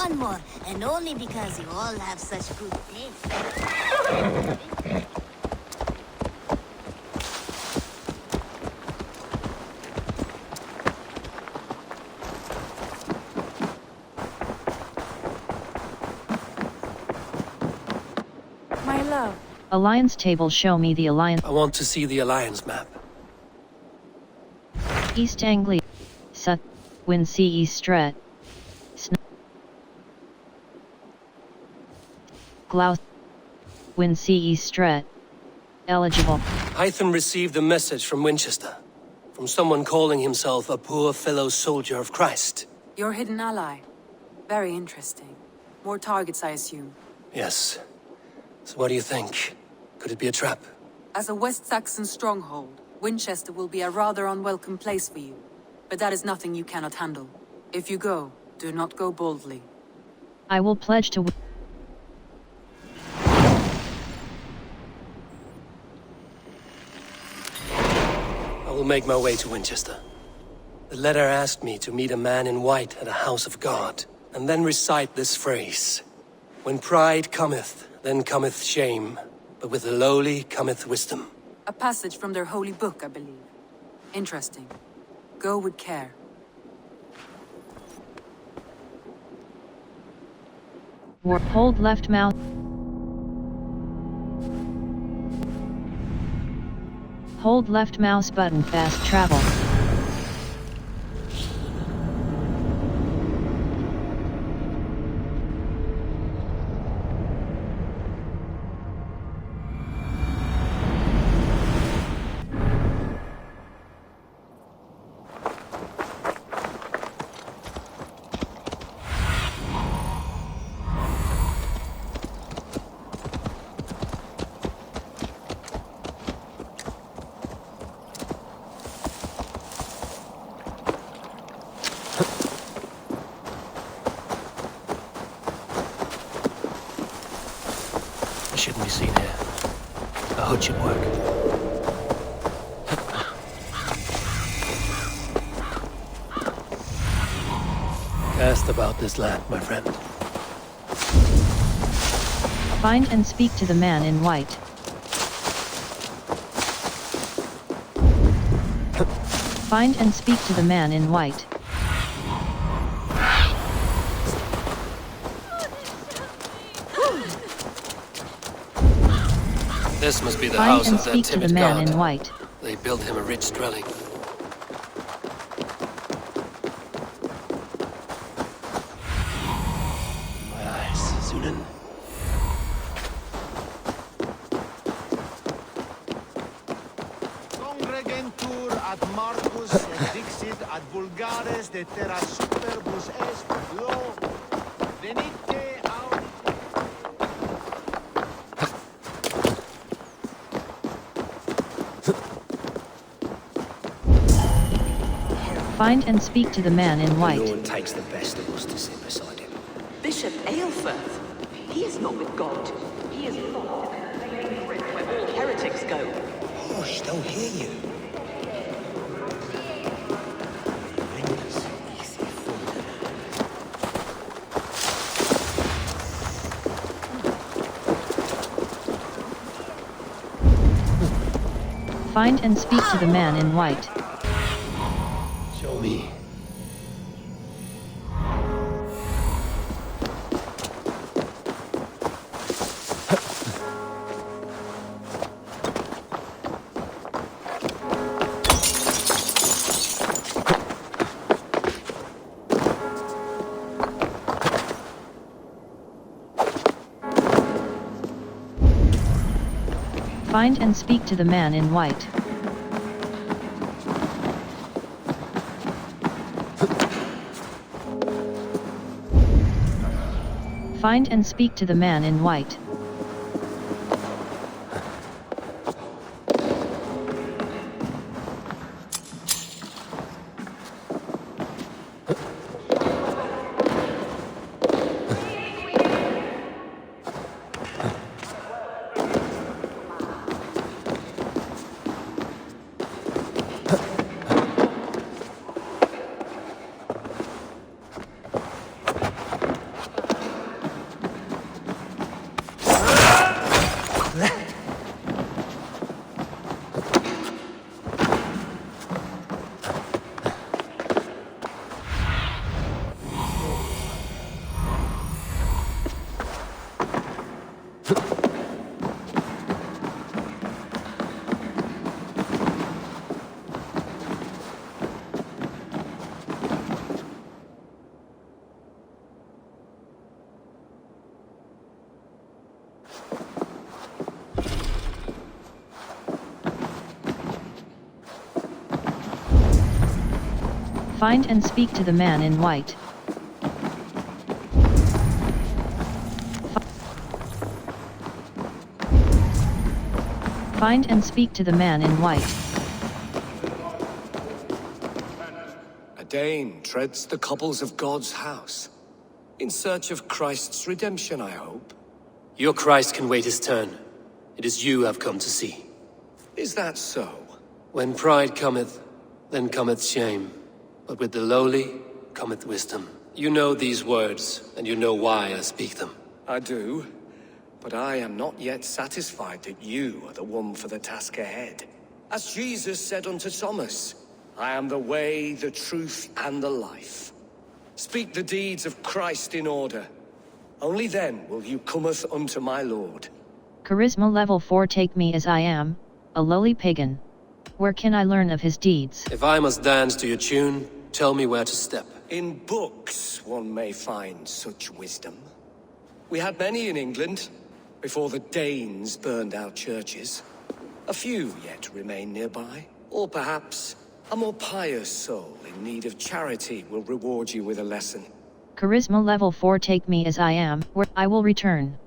one more, and only because you all have such good taste. My love. Alliance table, show me the alliance. I want to see the Alliance map. East Anglia. South. Win CE Strat. Gloucester. Win CE Strat. Eligible. Hytham received a message from Winchester. From someone calling himself a poor fellow soldier of Christ. Your hidden ally. Very interesting. More targets, I assume. Yes. So what do you think? Could it be a trap? As a West Saxon stronghold, Winchester will be a rather unwelcome place for you. But that is nothing you cannot handle. If you go, do not go boldly. I will pledge to. I will make my way to Winchester. The letter asked me to meet a man in white at a house of God, and then recite this phrase. When pride cometh, then cometh shame, but with the lowly cometh wisdom. A passage from their holy book, I believe. Interesting. Go with care. Hold left mouse. Hold left mouse button. Fast travel. I shouldn't be seen here. A hood should work. Cast about this land, my friend. Find and speak to the man in white. Find and speak to the man in white. This must be the Find house and of that speak to the timid man god. in white. They built him a rich dwelling. My eyes, Sunan. Congregentur ad Marcus et dixit ad vulgares de terra superbus est lo venite aut. Find and speak to the man in The white. Lord takes the best of us to sit beside him. Bishop Aelfirth. He is not with God. He is locked in the flaming crypt where all heretics go. Hush, they'll hear you. Find and speak to the man in white. Show me. Find and speak to the man in white. Find and speak to the man in white. Find and speak to the man in white. Find and speak to the man in white. A Dane treads the cobbles of God's house. In search of Christ's redemption, I hope. Your Christ can wait his turn. It is you I've come to see. Is that so? When pride cometh, then cometh shame. But with the lowly cometh wisdom. You know these words, and you know why I speak them. I do. But I am not yet satisfied that you are the one for the task ahead. As Jesus said unto Thomas, I am the way, the truth, and the life. Speak the deeds of Christ in order. Only then will you cometh unto my Lord. Charisma level 4. Take me as I am, a lowly pagan. Where can I learn of his deeds? If I must dance to your tune, tell me where to step. In books one may find such wisdom. We had many in England, before the Danes burned our churches. A few yet remain nearby. Or perhaps a more pious soul in need of charity will reward you with a lesson. Charisma level 4. Take me as I am, where I will return.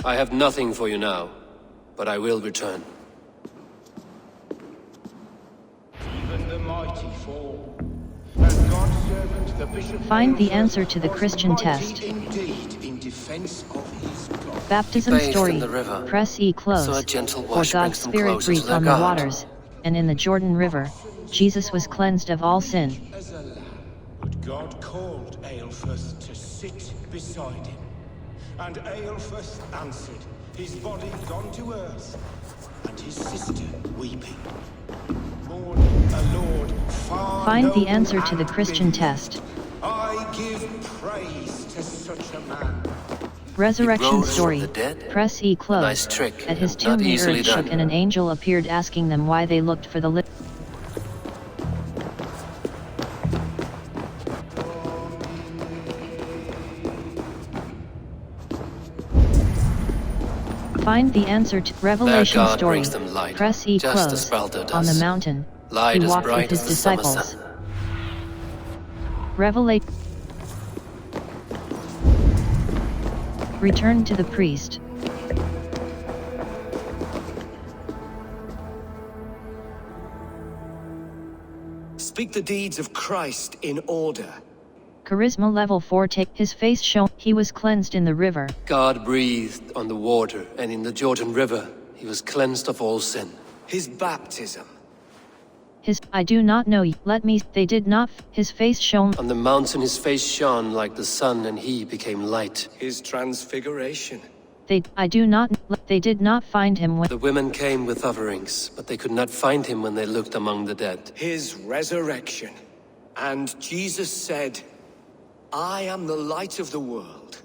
I have nothing for you now, but I will return. Even the mighty fall. And God's servant, the bishop, Find the answer to the Christian test. indeed in defense of his God. Baptism Bathed story. in the river. Press E Saw close. a gentle For wash bring God's some Spirit closer to breathed their on the God. waters, and in the Jordan River, Jesus was cleansed of all sin. As a lamb. But God called Aelfus to sit beside him. And Aelfus answered, his body gone to earth, and his sister weeping. Mourning a Lord far Find the known answer to the and Christian big. test. I give praise to such a man. Resurrection rose from story. the dead? Press E close. nice trick, At his not tomb the easily earth shook done. and an angel appeared asking them why they looked for the Find the answer to Revelation God story. brings them light, Press E just as close. Baldur On the does. mountain, Light he as walked with bright his as the summer disciples. sun. Revelation. Return to the priest. Speak the deeds of Christ in order. Charisma level 4. Take his face shone. He was cleansed in the river. God breathed on the water, and in the Jordan River he was cleansed of all sin. His baptism. His, I do not know, let me, they did not, his face shone. On the mountain his face shone like the sun, and he became light. His transfiguration. I do not, they did not find him when. The women came with offerings, but they could not find him when they looked among the dead. His resurrection. And Jesus said, I am the light of the world.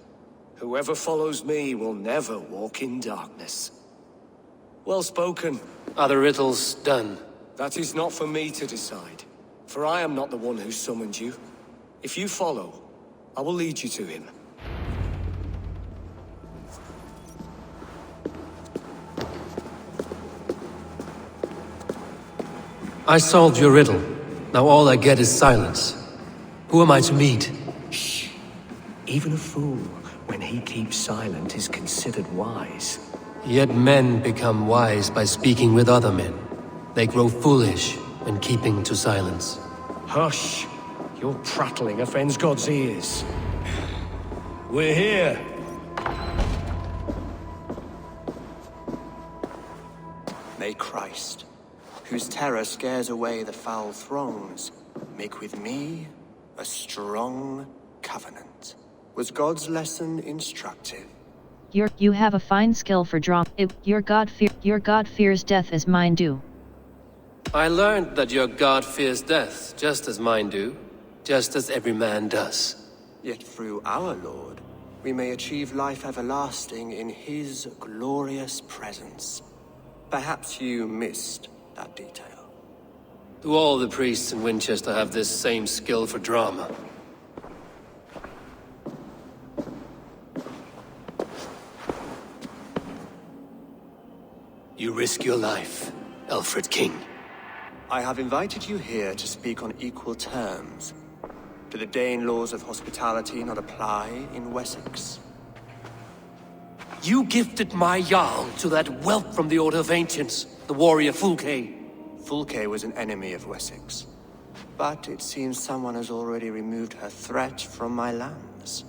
Whoever follows me will never walk in darkness. Well spoken. Are the riddles done? That is not for me to decide, for I am not the one who summoned you. If you follow, I will lead you to him. I solved your riddle. Now all I get is silence. Who am I to meet? Shh. Even a fool, when he keeps silent, is considered wise. Yet men become wise by speaking with other men. They grow foolish when keeping to silence. Hush! Your prattling offends God's ears. We're here! May Christ, whose terror scares away the foul throngs, make with me a strong covenant. Was God's lesson instructive? You have a fine skill for drama. Your God fears death as mine do. I learned that your God fears death, just as mine do, just as every man does. Yet through our Lord, we may achieve life everlasting in his glorious presence. Perhaps you missed that detail. Do all the priests in Winchester have this same skill for drama? You risk your life, Alfred King. I have invited you here to speak on equal terms. Do the Dane laws of hospitality not apply in Wessex? You gifted my Jarl to that whelp from the Order of Ancients, the warrior Fulke. Fulke was an enemy of Wessex. But it seems someone has already removed her threat from my lands.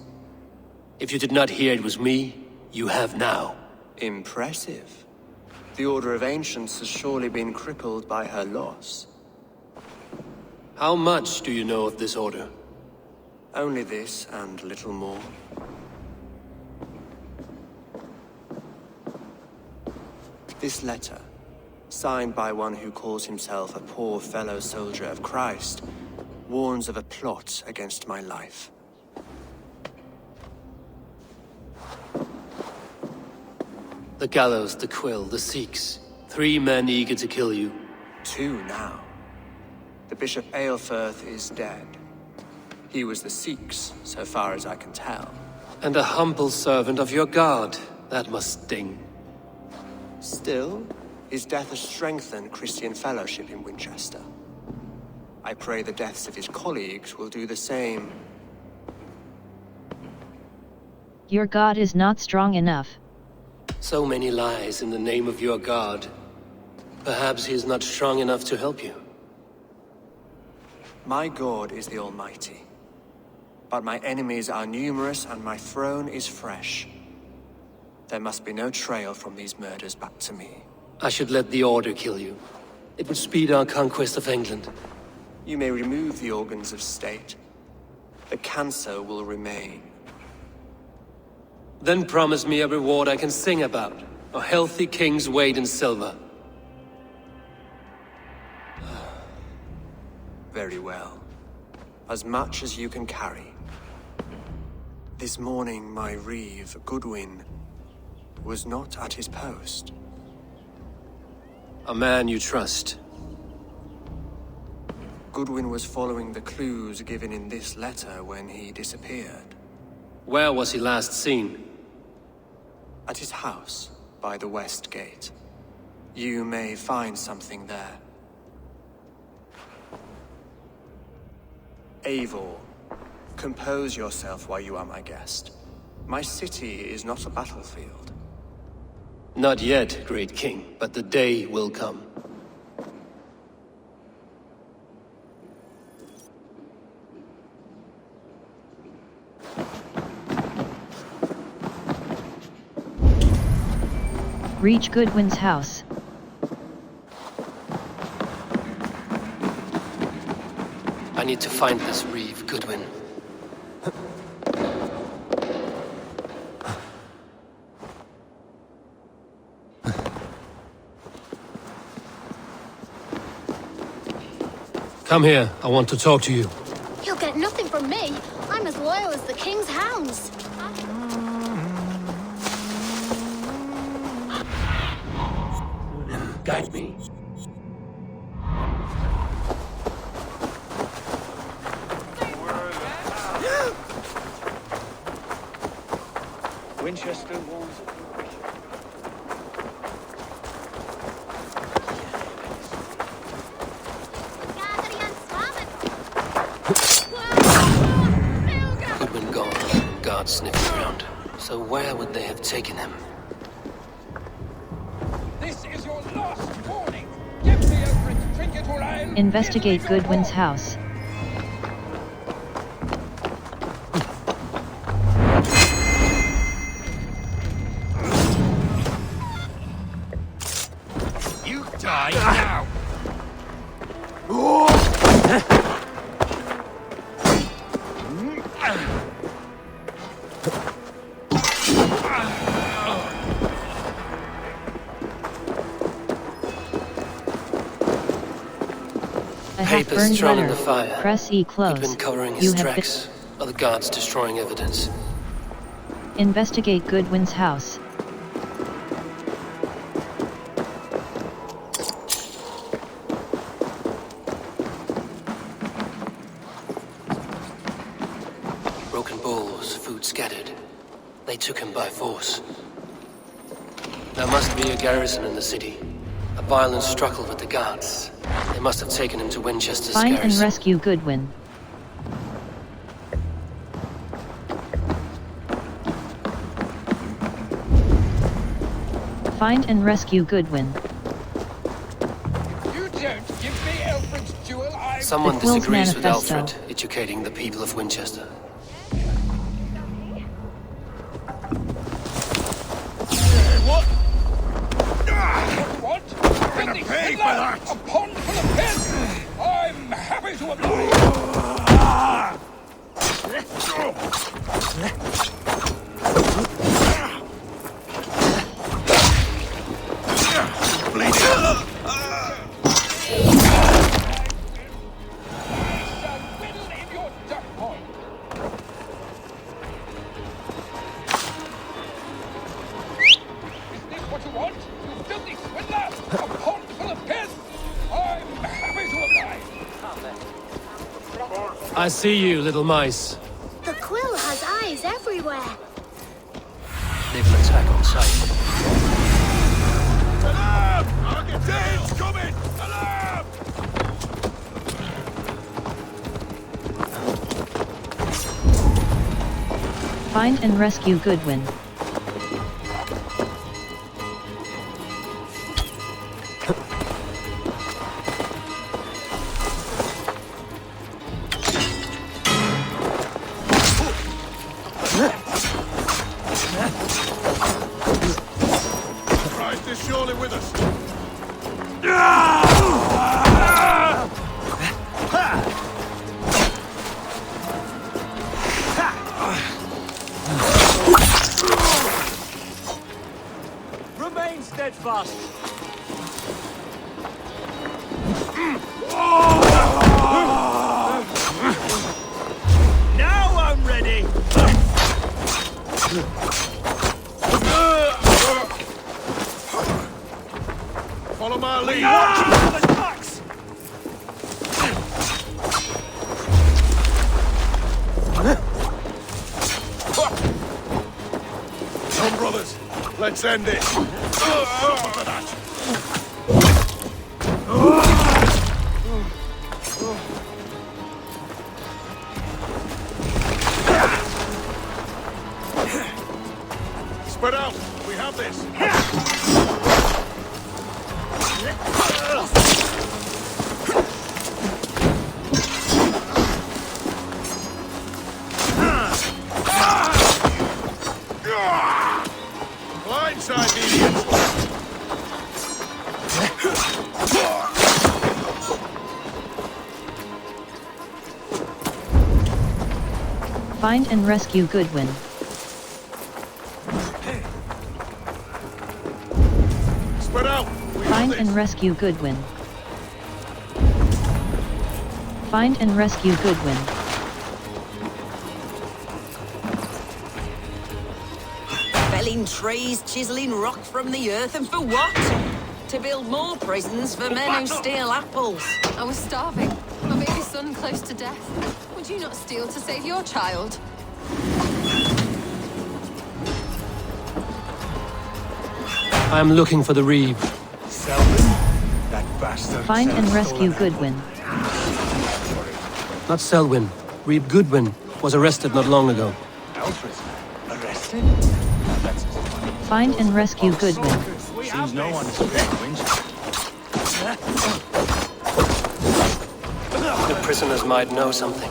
If you did not hear it was me, you have now. Impressive. The Order of Ancients has surely been crippled by her loss. How much do you know of this order? Only this and little more. This letter, signed by one who calls himself a poor fellow soldier of Christ, warns of a plot against my life. The gallows, the quill, the Sikhs. 3 men eager to kill you. 2 now. The Bishop Aelfirth is dead. He was the Sikhs, so far as I can tell. And a humble servant of your god. That must sting. Still, his death has strengthened Christian fellowship in Winchester. I pray the deaths of his colleagues will do the same. Your god is not strong enough. So many lies in the name of your god. Perhaps he is not strong enough to help you. My God is the Almighty. But my enemies are numerous and my throne is fresh. There must be no trail from these murders back to me. I should let the Order kill you. It would speed our conquest of England. You may remove the organs of state. The cancer will remain. Then promise me a reward I can sing about. A healthy king's weight in silver. Very well. As much as you can carry. This morning, my reeve, Goodwin, was not at his post. A man you trust. Goodwin was following the clues given in this letter when he disappeared. Where was he last seen? At his house, by the west gate. You may find something there. Eivor, compose yourself while you are my guest. My city is not a battlefield. Not yet, great king, but the day will come. Reach Goodwin's house. I need to find this reeve, Goodwin. Come here, I want to talk to you. You'll get nothing from me. I'm as loyal as the king's hounds. Guide me. Winchester warns of Goodwin gone, guards sniffing around. So where would they have taken him? This is your last warning. Give me a brick trinket or I'll... Investigate Goodwin's house. You die now. A Papers half-burned thrown in letter. the fire. Press E close. Goodwin covering You his have been... tracks. Other guards destroying evidence. Investigate Goodwin's house. Broken bowls, food scattered. They took him by force. There must be a garrison in the city. A violent struggle with the guards. They must have taken him to Winchester's Find and garrison. rescue Goodwin. Find and rescue Goodwin. You don't give me Alfred's jewel, Someone The Quill's disagrees with Manifesto. Alfred educating the people of Winchester. What? What? I'm gonna pay for that! A pond full of piss! I'm happy to oblige! I see you, little mice. The quill has eyes everywhere. They've an attack on sight. Alarm! Architects coming! Alarm! Find and rescue Goodwin. Christ is surely with us. Remain steadfast. Now I'm ready. Follow my lead. Come, brothers. Let's end it. Spread out. We have this. Blindside the idiots. Find and rescue Goodwin. Spread out. We have Find this. and rescue Goodwin. Find and rescue Goodwin. Felling trees, chiseling rock from the earth, and for what? To build more prisons for men who steal apples. I was starving. My baby son close to death. Would you not steal to save your child? I am looking for the Reeve. Selwyn? That bastard. Find and stole rescue an apple. Goodwin. Not Selwyn. Reeve Goodwin was arrested not long ago. Alfred? Arrested? That's Find and rescue Goodwin. seems no one is afraid of Winchester. The prisoners might know something.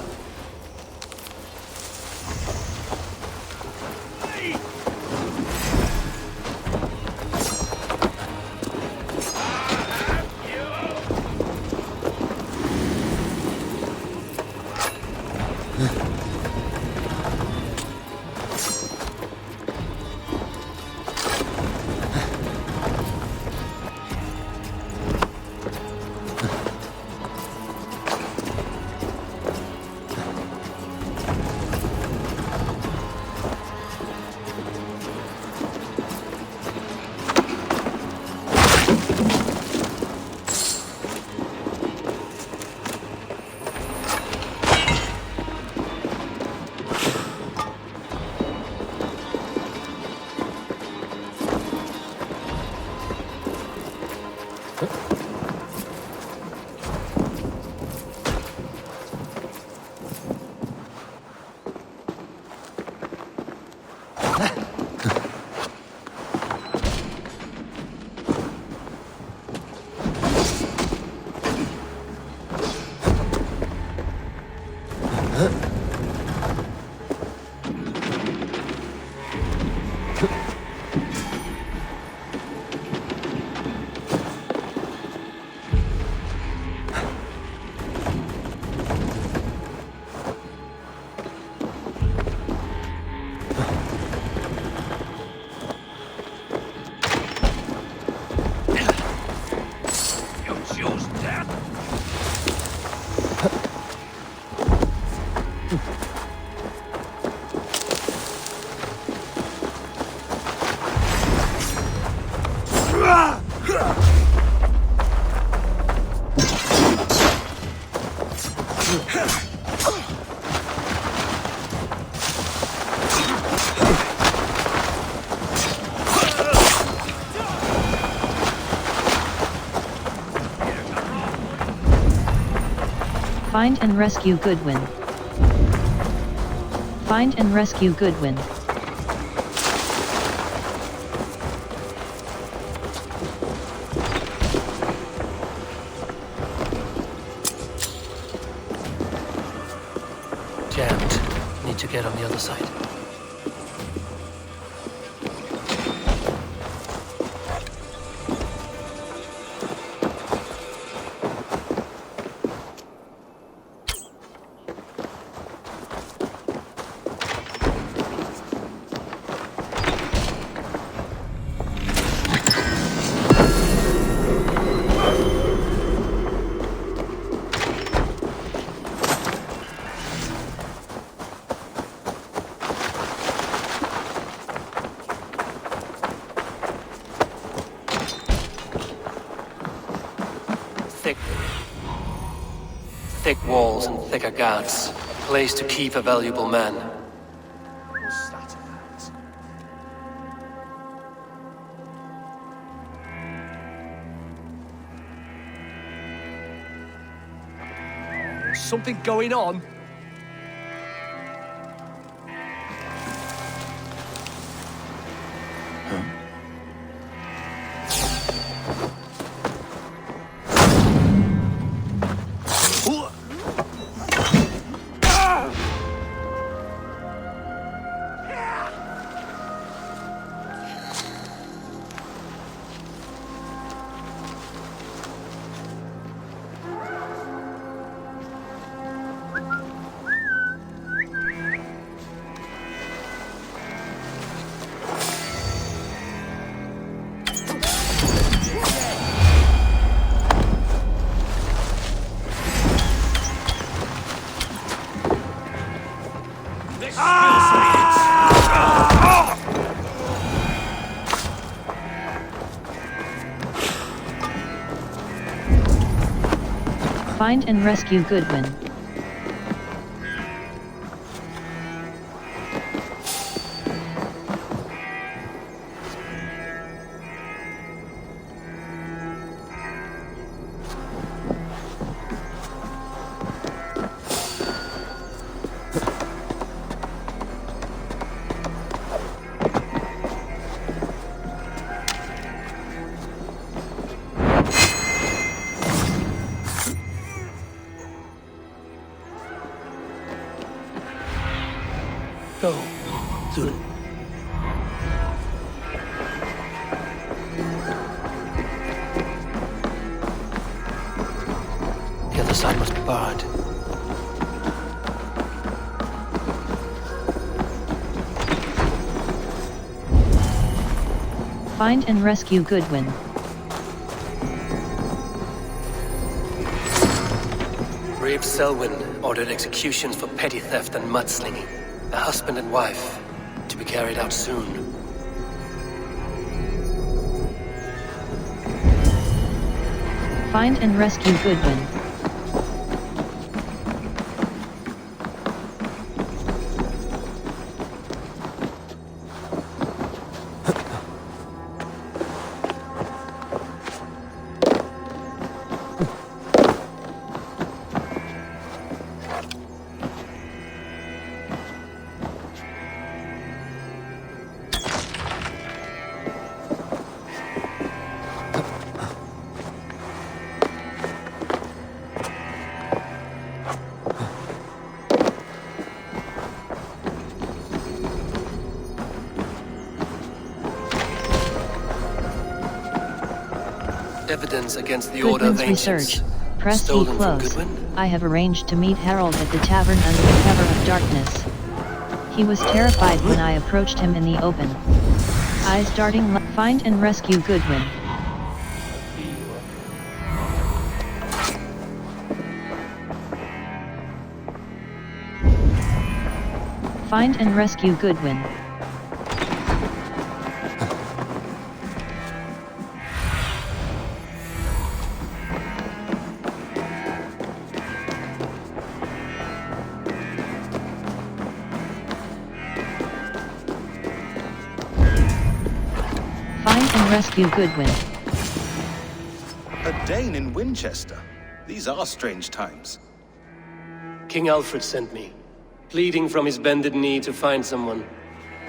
Find and rescue Goodwin. Find and rescue Goodwin. Jammed. Need to get on the other side. Thick walls and thicker guards. A place to keep a valuable man. What's that about? Something going on? Find and rescue Goodwin. Go. Soon. The other side must be barred. Find and rescue Goodwin. Brave Selwyn ordered executions for petty theft and mudslinging. A husband and wife, to be carried out soon. Find and rescue Goodwin. Evidence against the Order of Goodwin's Ancients. research. Press E Stolen from close. Goodwin? I have arranged to meet Harold at the tavern under the cover of darkness. He was terrified when I approached him in the open. Eyes darting. Find and rescue Goodwin. Find and rescue Goodwin. Find and rescue Goodwin. A Dane in Winchester? These are strange times. King Alfred sent me, pleading from his bended knee to find someone.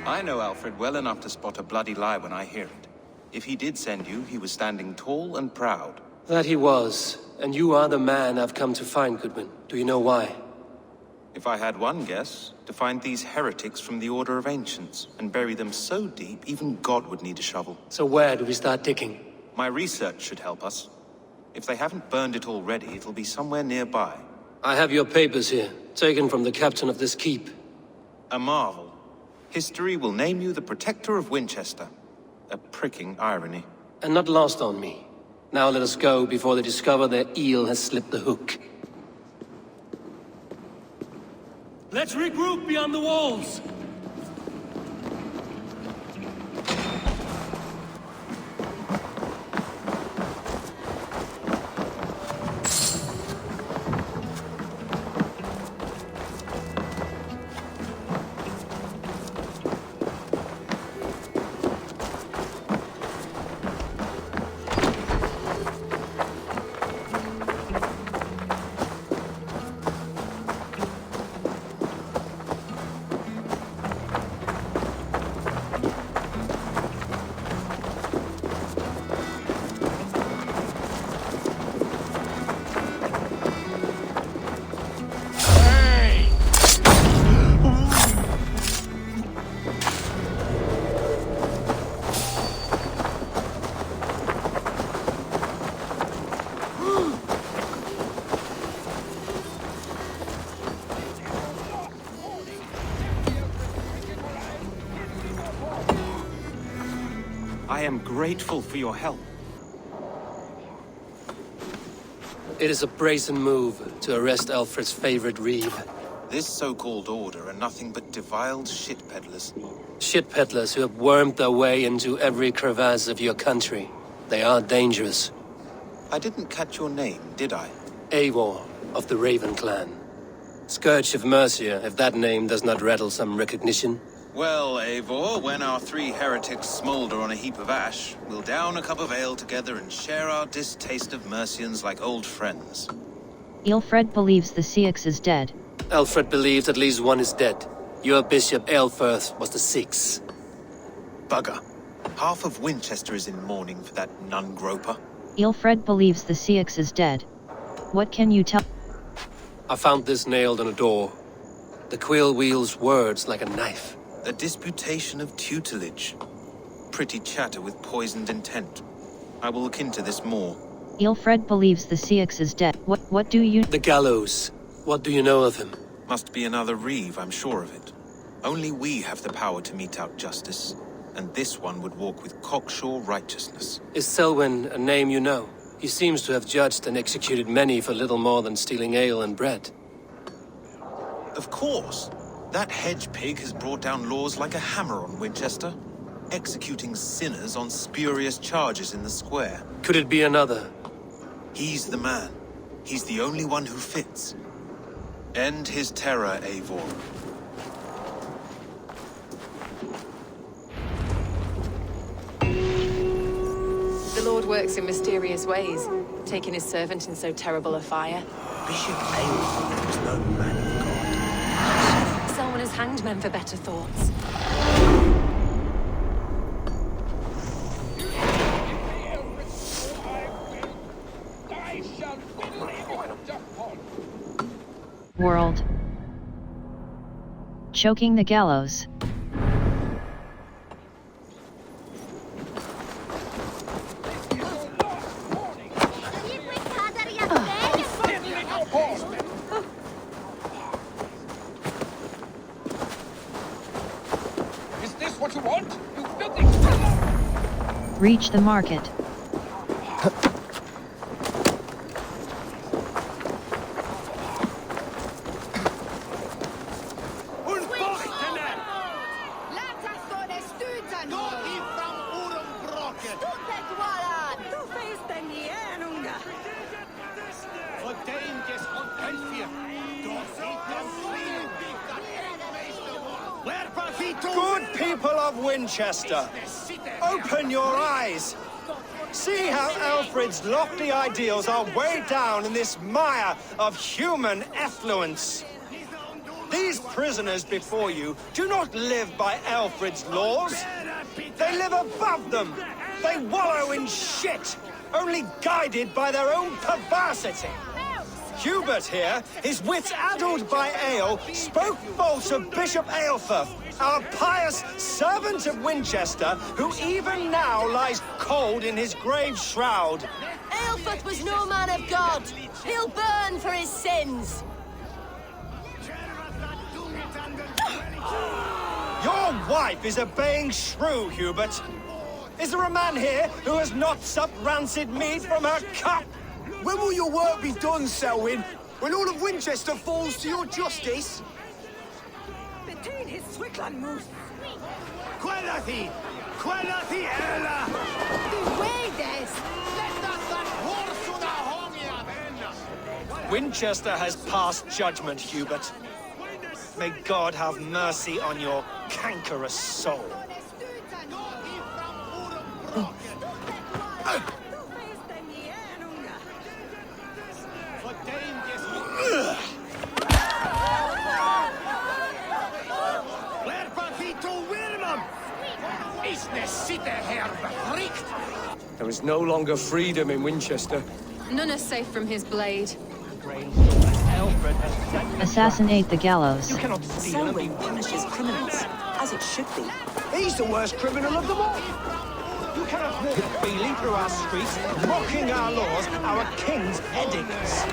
I know Alfred well enough to spot a bloody lie when I hear it. If he did send you, he was standing tall and proud. That he was, and you are the man I've come to find, Goodwin. Do you know why? If I had one guess, to find these heretics from the Order of Ancients, and bury them so deep, even God would need a shovel. So where do we start digging? My research should help us. If they haven't burned it already, it'll be somewhere nearby. I have your papers here, taken from the captain of this keep. A marvel. History will name you the Protector of Winchester. A pricking irony. And not lost on me. Now let us go before they discover their eel has slipped the hook. Let's regroup beyond the walls! I am grateful for your help. It is a brazen move to arrest Alfred's favorite reeve. This so-called order are nothing but deviled shit peddlers. Shit peddlers who have wormed their way into every crevasse of your country. They are dangerous. I didn't catch your name, did I? Eivor of the Raven clan. Scourge of Mercia, if that name does not rattle some recognition. Well, Eivor, when our three heretics smolder on a heap of ash, we'll down a cup of ale together and share our distaste of Mercians like old friends. Aelfred believes the Ceux is dead. Alfred believes at least one is dead. Your Bishop Aelfirth was the sixth. Bugger. Half of Winchester is in mourning for that nun-groper. Aelfred believes the Ceux is dead. What can you tell? I found this nailed on a door. The quill wields words like a knife. A disputation of tutelage. Pretty chatter with poisoned intent. I will look into this more. Aelfred believes the Ceux is dead. What do you... The gallows. What do you know of him? Must be another reeve, I'm sure of it. Only we have the power to mete out justice. And this one would walk with cocksure righteousness. Is Selwyn a name you know? He seems to have judged and executed many for little more than stealing ale and bread. Of course. That hedge pig has brought down laws like a hammer on Winchester, executing sinners on spurious charges in the square. Could it be another? He's the man. He's the only one who fits. End his terror, Eivor. The Lord works in mysterious ways, taking his servant in so terrible a fire. Bishop Aelfred was no man of God. Someone has hanged men for better thoughts. World. Choking the gallows. Reach the market. Good people of Winchester, open your eyes. See how Alfred's lofty ideals are weighed down in this mire of human effluence. These prisoners before you do not live by Alfred's laws. They live above them. They wallow in shit, only guided by their own perversity. Hubert here, his wits addled by ale, spoke false of Bishop Aelfirth, our pious servant of Winchester, who even now lies cold in his grave shroud. Aelfirth was no man of God. He'll burn for his sins. Your wife is obeying shrew, Hubert. Is there a man here who has not supped rancid meat from her cup? When will your work be done, Selwyn? When all of Winchester falls to your justice? Between his Swickland moose. Quellati! Quellati ella! Winchester has passed judgment, Hubert. May God have mercy on your cankerous soul. There is no longer freedom in Winchester. None are safe from his blade. Assassinate the gallows. You cannot steal and be punishes criminals, as it should be. He's the worst criminal of them all! You cannot walk freely through our streets, mocking our laws, our king's edicts.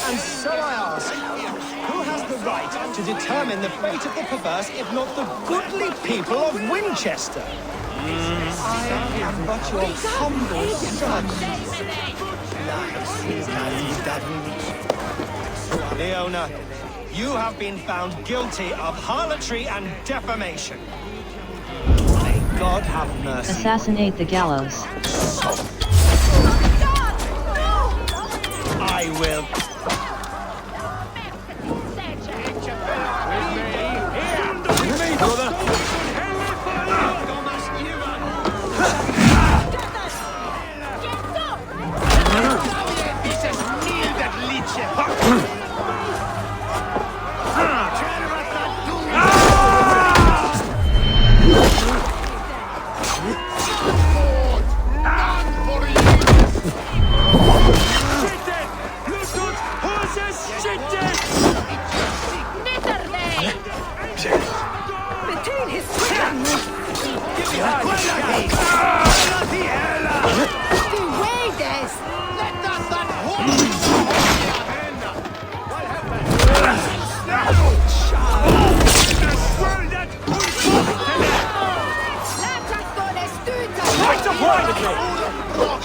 And so I ask, who has the right to determine the fate of the perverse, if not the goodly people of Winchester? I am but your humble servant. Leona, you have been found guilty of harlotry and defamation. May God have mercy. Assassinate the gallows. I will. With me, brother.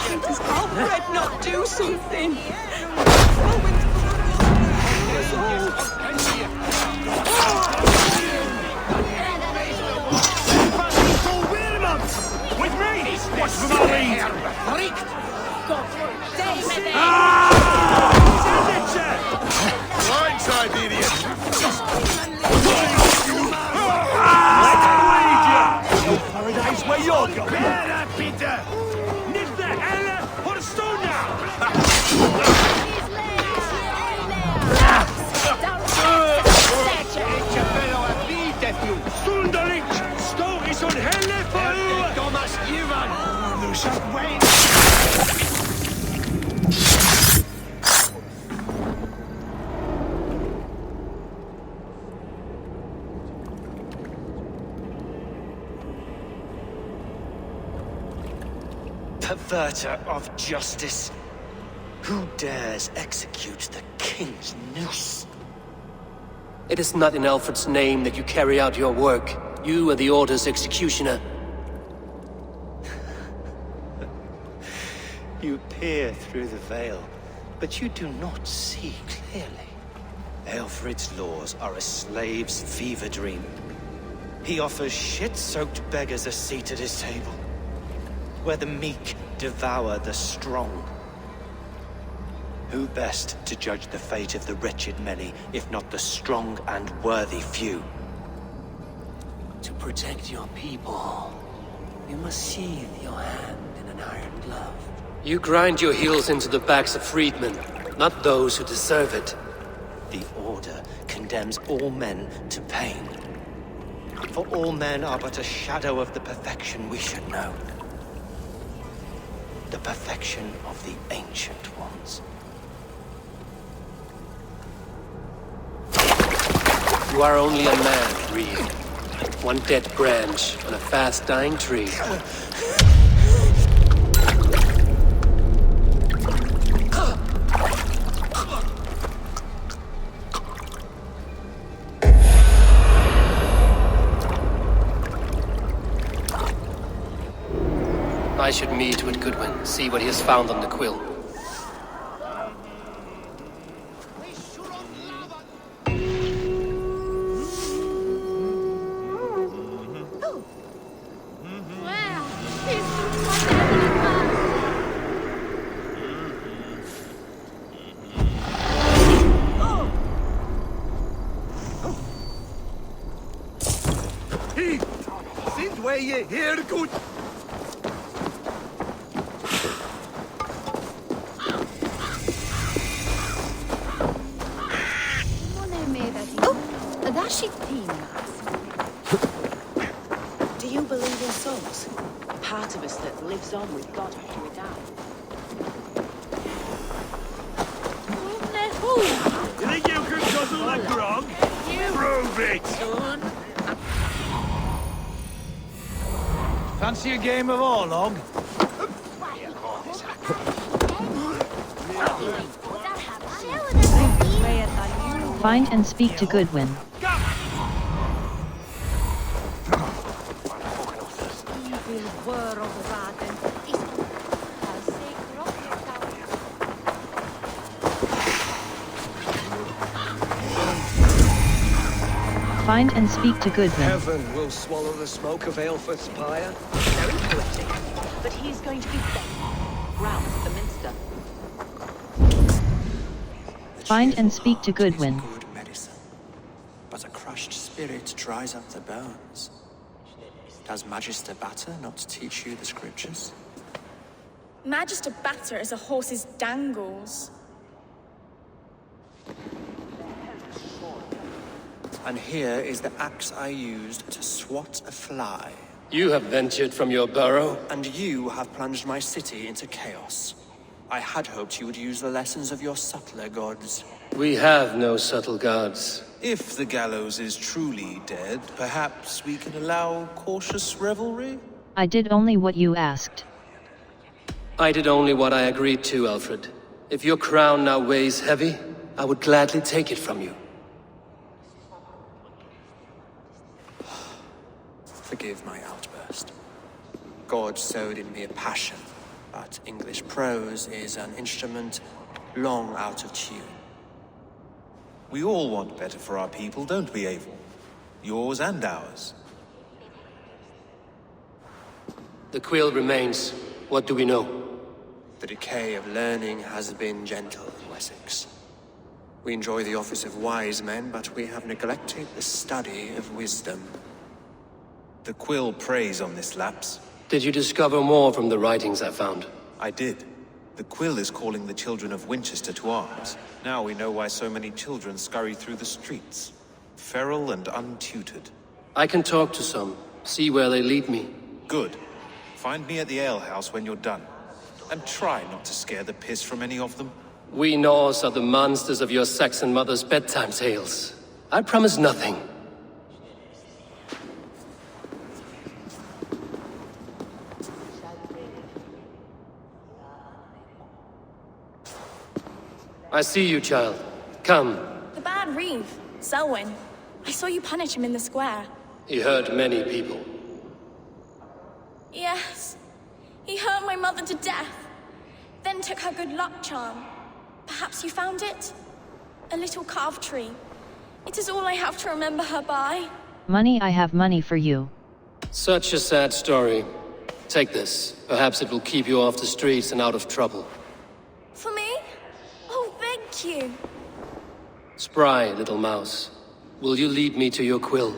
Does Alfred not do something? With me! What's from our lead? Blindside, idiot! No paradise where you're going! Better, Peter! Nip the hell or stone now! Sunderlich! Stå i sån helle för Thomas Ivan! Nu satt Wayne! Perverter of justice. Who dares execute the king's noose? It is not in Alfred's name that you carry out your work. You are the Order's executioner. You peer through the veil, but you do not see clearly. Aelfred's laws are a slave's fever dream. He offers shit-soaked beggars a seat at his table, where the meek devour the strong. Who best to judge the fate of the wretched many, if not the strong and worthy few? To protect your people, you must sheathe your hand in an iron glove. You grind your heels into the backs of freedmen, not those who deserve it. The Order condemns all men to pain. For all men are but a shadow of the perfection we should know. The perfection of the Ancient Ones. You are only a man, Reed. One dead branch on a fast-dying tree. I should meet with Goodwin, see what he has found on the quill. Since where you here, good? Do you believe in souls? Part of us that lives on with God after we die. You think you can guzzle that grog? Prove it! Fancy a game of Orlog? Find and speak to Goodwin. Find and speak to Goodwin. Heaven will swallow the smoke of Aelfred's pyre. Very poetic. But he's going to be round the minster. Find and speak to Goodwin. Good medicine, but a crushed spirit dries up the bones. Does Magister Batter not teach you the scriptures? Magister Batter is a horse's dangles. And here is the axe I used to swat a fly. You have ventured from your burrow. And you have plunged my city into chaos. I had hoped you would use the lessons of your subtler gods. We have no subtle gods. If the gallows is truly dead, perhaps we can allow cautious revelry? I did only what you asked. I did only what I agreed to, Alfred. If your crown now weighs heavy, I would gladly take it from you. Forgive my outburst. God sowed in me a passion, but English prose is an instrument long out of tune. We all want better for our people, don't we, Abel? Yours and ours. The quill remains. What do we know? The decay of learning has been gentle in Wessex. We enjoy the office of wise men, but we have neglected the study of wisdom. The quill preys on this lapse. Did you discover more from the writings I found? I did. The quill is calling the children of Winchester to arms. Now we know why so many children scurry through the streets. Feral and untutored. I can talk to some, see where they lead me. Good. Find me at the alehouse when you're done. And try not to scare the piss from any of them. We Norse are the monsters of your Saxon mother's bedtime tales. I promise nothing. I see you, child. Come. The bad Reeve, Selwyn. I saw you punish him in the square. He hurt many people. Yes. He hurt my mother to death. men took her good luck charm. Perhaps you found it? A little carved tree. It is all I have to remember her by. Money, I have money for you. Such a sad story. Take this. Perhaps it will keep you off the streets and out of trouble. For me? Oh, thank you. Spry, little mouse. Will you lead me to your quill?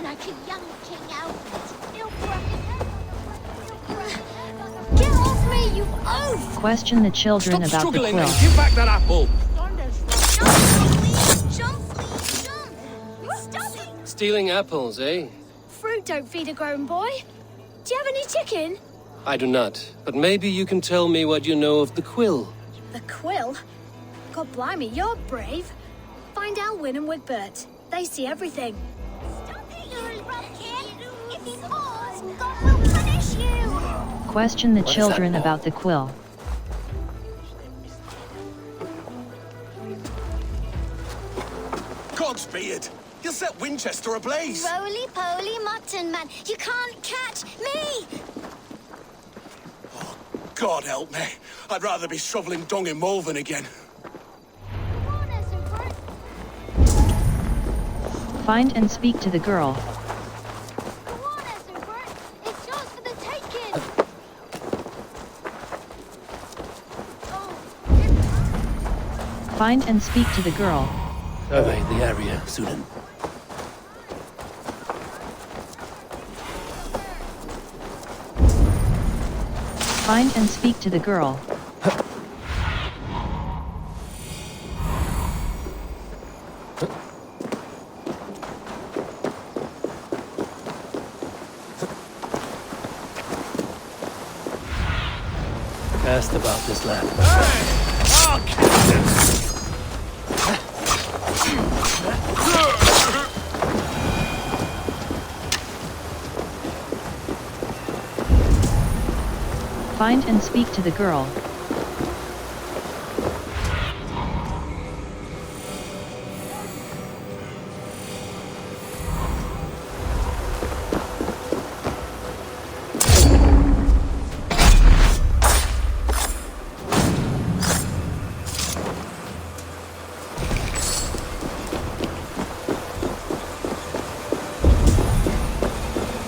Like a young King Alfred. Get off me, you oaf! Question the children about the quill. Give back that apple! Jump, please, jump! Stop it! Stealing apples, eh? Fruit don't feed a grown boy. Do you have any chicken? I do not, but maybe you can tell me what you know of the quill. The quill? God blimey, you're brave. Find Elwyn and Wigbert. They see everything. Stop it, you rock kid! If he falls, God will punish you! Question the children about the quill. Cogsbeard! You'll set Winchester ablaze! Roly-poly mutton man, you can't catch me! God help me. I'd rather be shoveling dung in Malvern again. Find and speak to the girl. It's yours for the taking! Find and speak to the girl. Survey the area, Sudan. Find and speak to the girl. Asked about this land. Find and speak to the girl.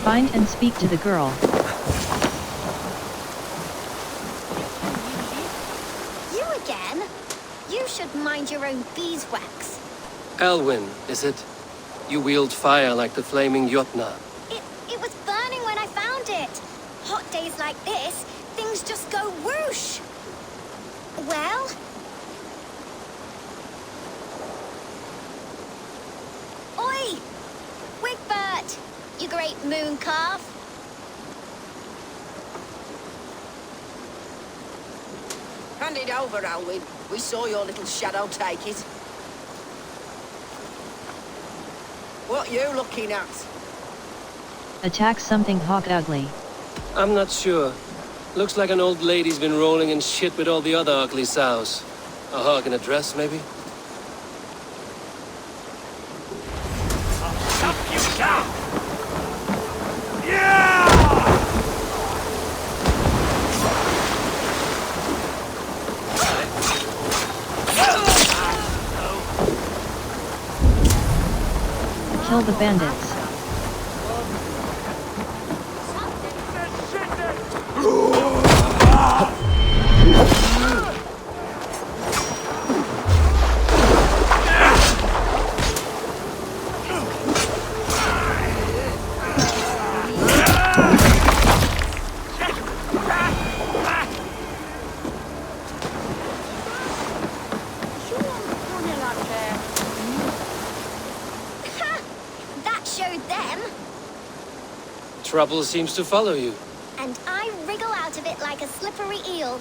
Find and speak to the girl. You again? You should mind your own beeswax. Elwyn, is it? You wield fire like the flaming Jotna. It was burning when I found it. Hot days like this, things just go whoosh. Well? Oi! Wigbert! You great moon calf. Hand it over, Alwyn. We saw your little shadow take it. What you looking at? Attack something hawk ugly. I'm not sure. Looks like an old lady's been rolling in shit with all the other ugly sows. A hog in a dress, maybe? Up you go! Yeah! Kill the bandits. That showed them. Trouble seems to follow you. And I wriggle out of it like a slippery eel.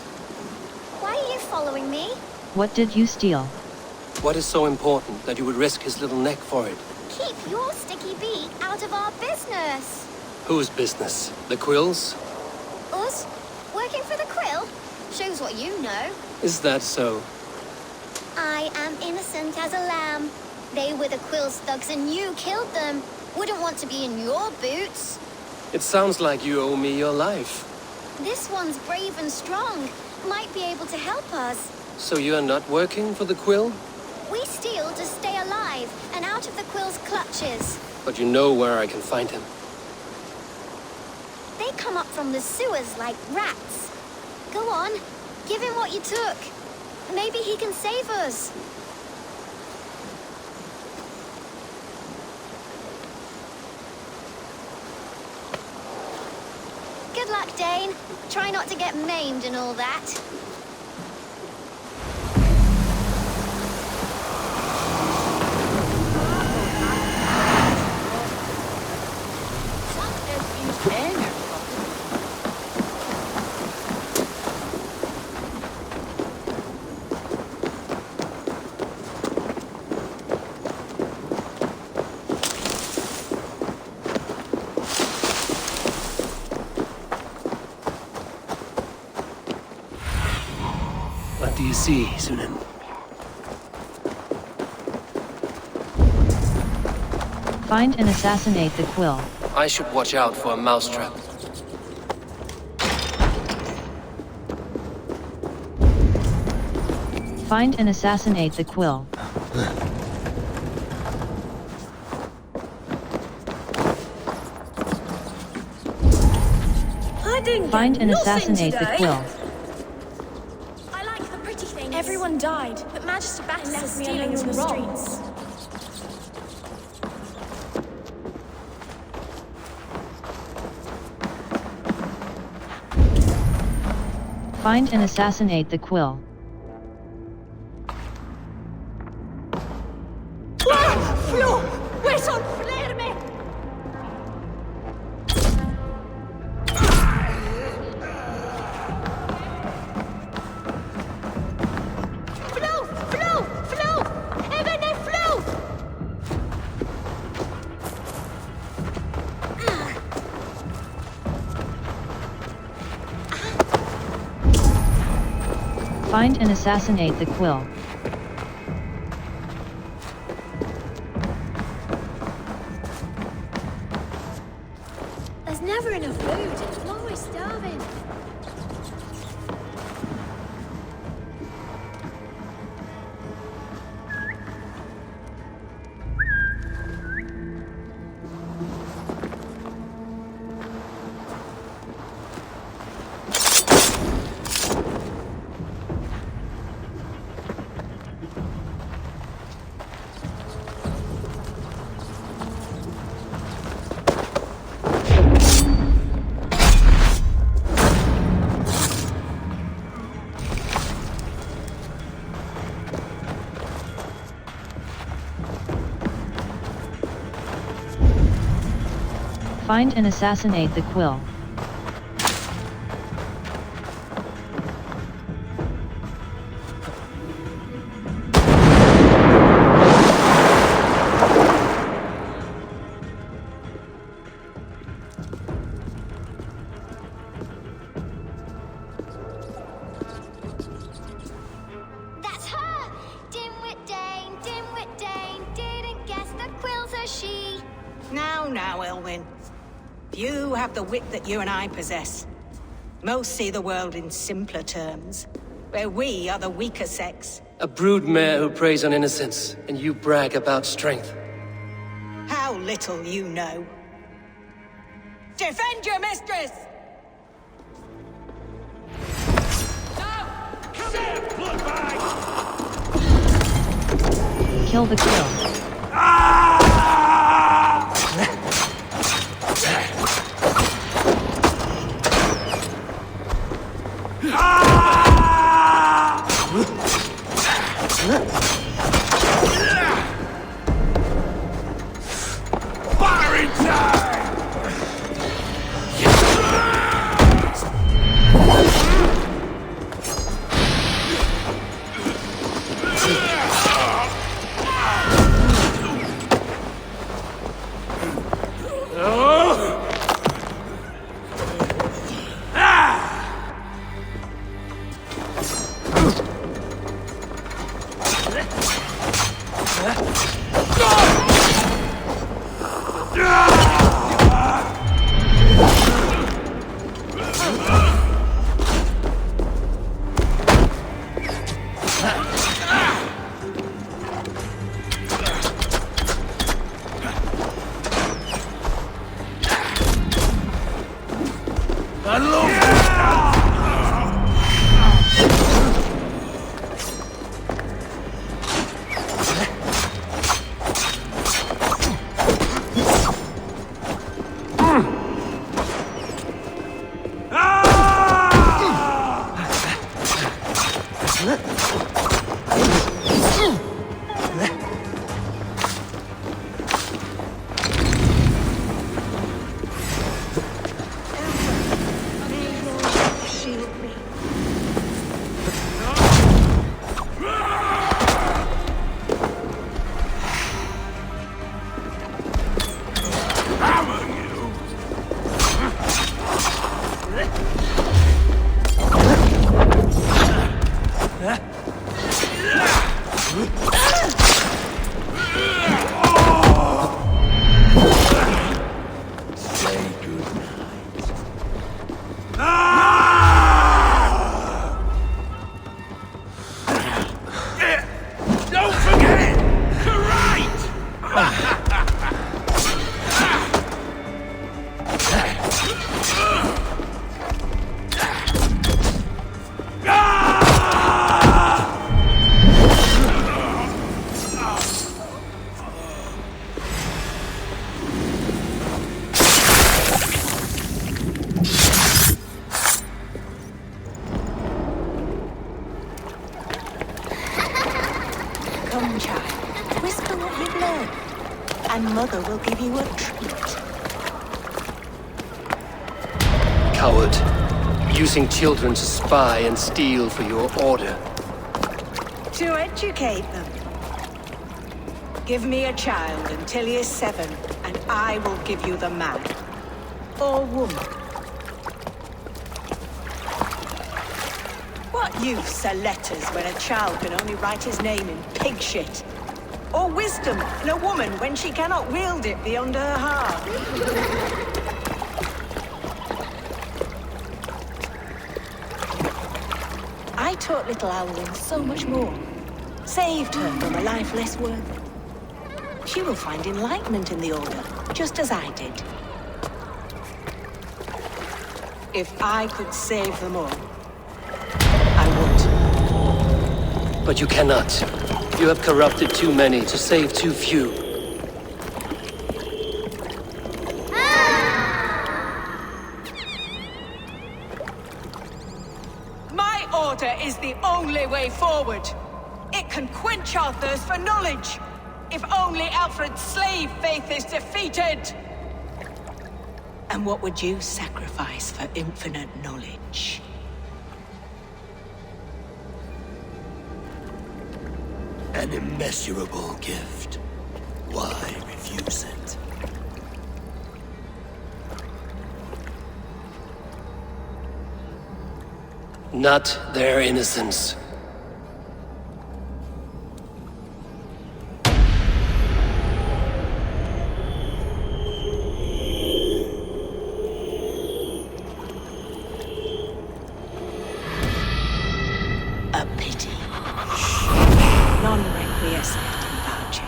Why are you following me? What did you steal? What is so important that you would risk his little neck for it? Keep your sticky beak out of our business. Whose business? The quills? what you know. Is that so? I am innocent as a lamb. They were the Quill's thugs and you killed them. Wouldn't want to be in your boots. It sounds like you owe me your life. This one's brave and strong. Might be able to help us. So you're not working for the Quill? We steal to stay alive and out of the Quill's clutches. But you know where I can find him. They come up from the sewers like rats. Go on, give him what you took. Maybe he can save us. Good luck, Dane. Try not to get maimed and all that. What do you see, Sunan? Find and assassinate the Quill. I should watch out for a mousetrap. Find and assassinate the Quill. Find and assassinate the Quill. I like the pretty things. Everyone died, but Magister Batten left stealing in the streets. Find and assassinate the Quill. Flo! Where's on flare me? Flo! Flo! Flo! Evene Flo! Find and assassinate the Quill. There's never enough food. I'm always starving. Find and assassinate the Quill. That's her! Dimwit Dane, didn't guess the Quill's a she. Now, Elwyn. You have the wit that you and I possess. Most see the world in simpler terms, where we are the weaker sex. A broodmare who preys on innocence, and you brag about strength. How little you know. Defend your mistress! Kill the Quill. Firing time! Don't forget to write! Come, child. Whisper what you've learned, and Mother will give you a treat. Coward. Using children to spy and steal for your order. To educate them. Give me a child until he is 7, and I will give you the man. Or woman. What use are letters when a child can only write his name in pig shit? Or wisdom in a woman when she cannot wield it beyond her heart? I taught little Alwyn so much more. Saved her from a life less worthy. She will find enlightenment in the Order, just as I did. If I could save them all, I would. But you cannot. You have corrupted too many to save too few. My order is the only way forward. It can quench our thirst for knowledge. If only Alfred's slave faith is defeated. And what would you sacrifice for infinite knowledge? An immeasurable gift. Why refuse it? Not their innocence. A pity. Non requiescat in pace.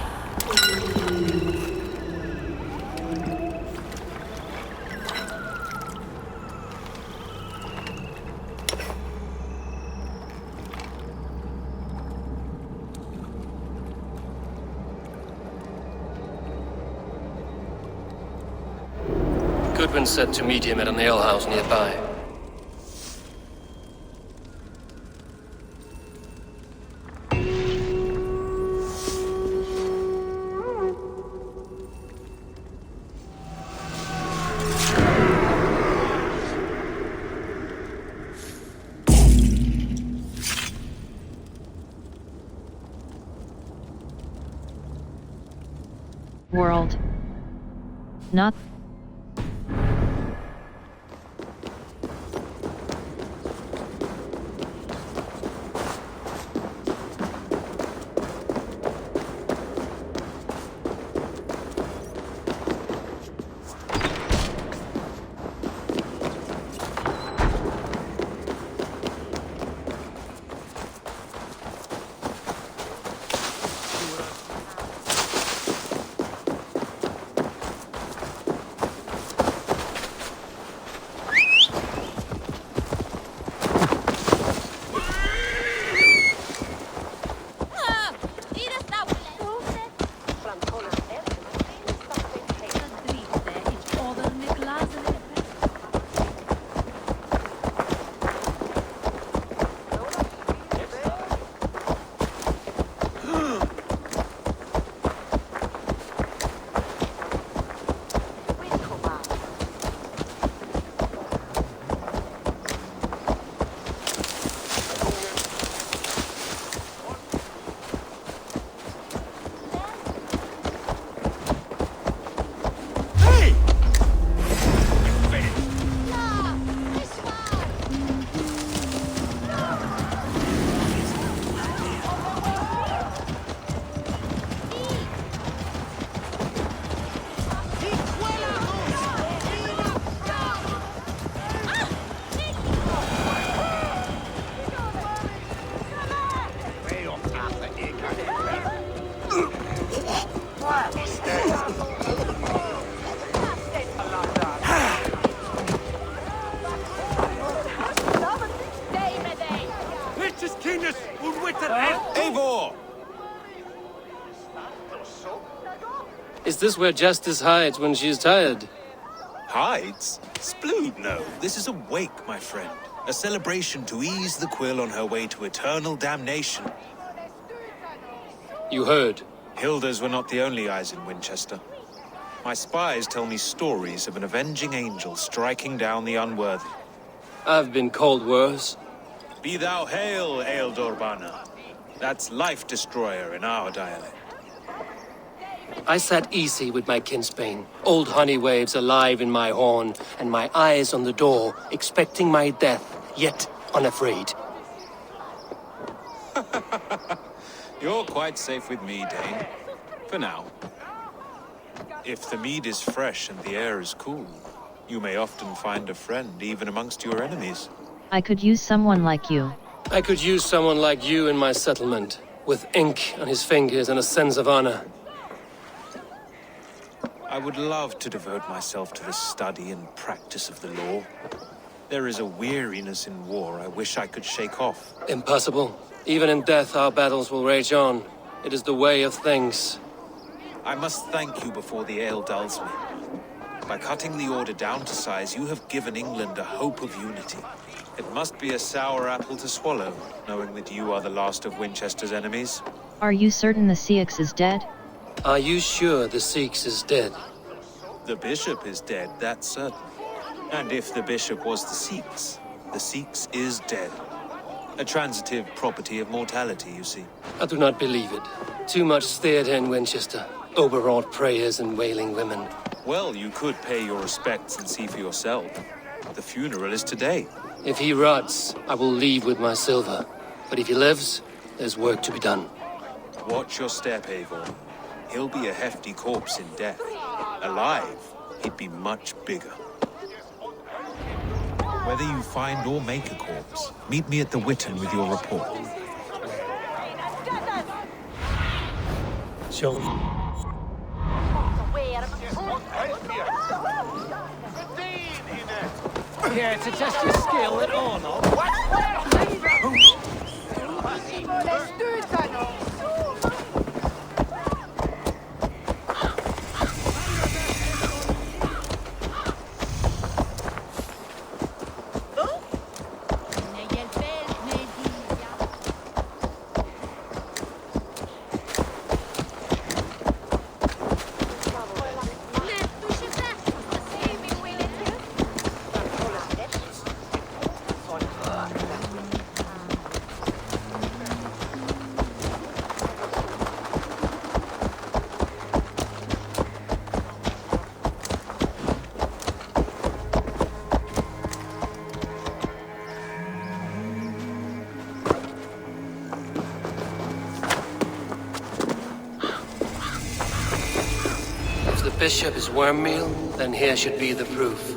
Goodwin said to meet him at an alehouse nearby. World. Not. Is this where Justice hides when she's tired? Hides? Splood, no. This is a wake, my friend. A celebration to ease the quill on her way to eternal damnation. You heard. Hilda's were not the only eyes in Winchester. My spies tell me stories of an avenging angel striking down the unworthy. I've been called worse. Be thou hail, Ealdorbanna. That's Life Destroyer in our dialect. I sat easy with my kinsbane, old honey waves alive in my horn, and my eyes on the door, expecting my death, yet unafraid. You're quite safe with me, Dane. For now. If the mead is fresh and the air is cool, you may often find a friend even amongst your enemies. I could use someone like you. I could use someone like you in my settlement, with ink on his fingers and a sense of honor. I would love to devote myself to the study and practice of the law. There is a weariness in war I wish I could shake off. Impossible. Even in death, our battles will rage on. It is the way of things. I must thank you before the ale dulls me. By cutting the order down to size, you have given England a hope of unity. It must be a sour apple to swallow, knowing that you are the last of Winchester's enemies. Are you certain the Siux is dead? Are you sure the Siux is dead? The bishop is dead, that's certain. And if the bishop was the Siux is dead. A transitive property of mortality, you see. I do not believe it. Too much theatre in Winchester. Overwrought prayers and wailing women. Well, you could pay your respects and see for yourself. The funeral is today. If he rots, I will leave with my silver. But if he lives, there's work to be done. Watch your step, Eivor. He'll be a hefty corpse in death. Alive, he'd be much bigger. Whether you find or make a corpse, meet me at the Witten with your report. Sure. Yeah, to test your skill at Ornov. Bishop is worm meal, then here should be the proof.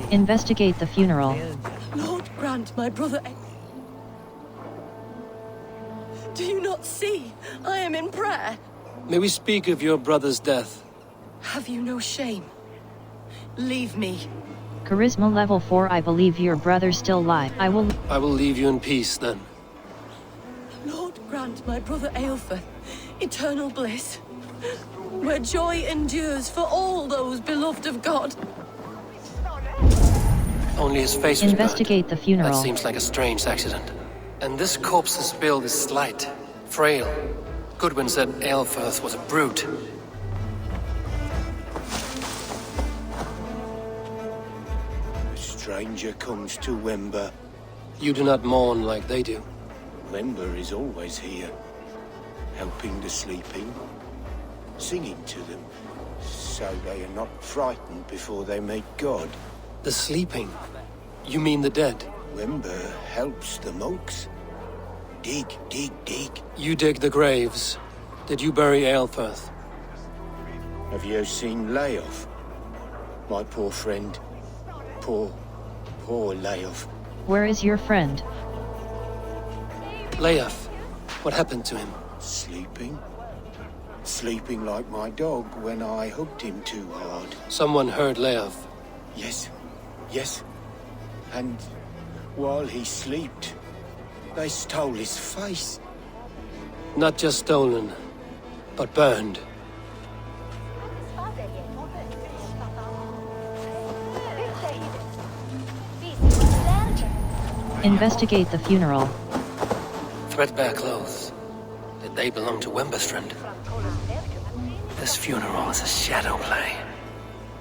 Investigate the funeral. Lord grant my brother... Do you not see? I am in prayer. May we speak of your brother's death? Have you no shame? Leave me. Charisma level 4. I believe your brother still alive. I will leave you in peace, then. Lord grant my brother Aelfir eternal bliss, where joy endures for all those beloved of God. Only his face was investigate burned. The funeral. That seems like a strange accident. And this corpse's build is slight, frail. Goodwin said Aelfir was a brute. A stranger comes to Wember. You do not mourn like they do. Wember is always here, helping the sleeping, singing to them, so they are not frightened before they meet God. The sleeping? You mean the dead? Wember helps the monks. Dig, dig, dig. You dig the graves. Did you bury Aelfir? Have you seen Leof? My poor friend. Poor Leof. Where is your friend? Leof. What happened to him? Sleeping. Sleeping like my dog when I hugged him too hard. Someone heard Leof. Yes. And while he slept, they stole his face. Not just stolen, but burned. Investigate the funeral. Threadbare clothes. Did they belong to Wimberstrand? This funeral is a shadow play.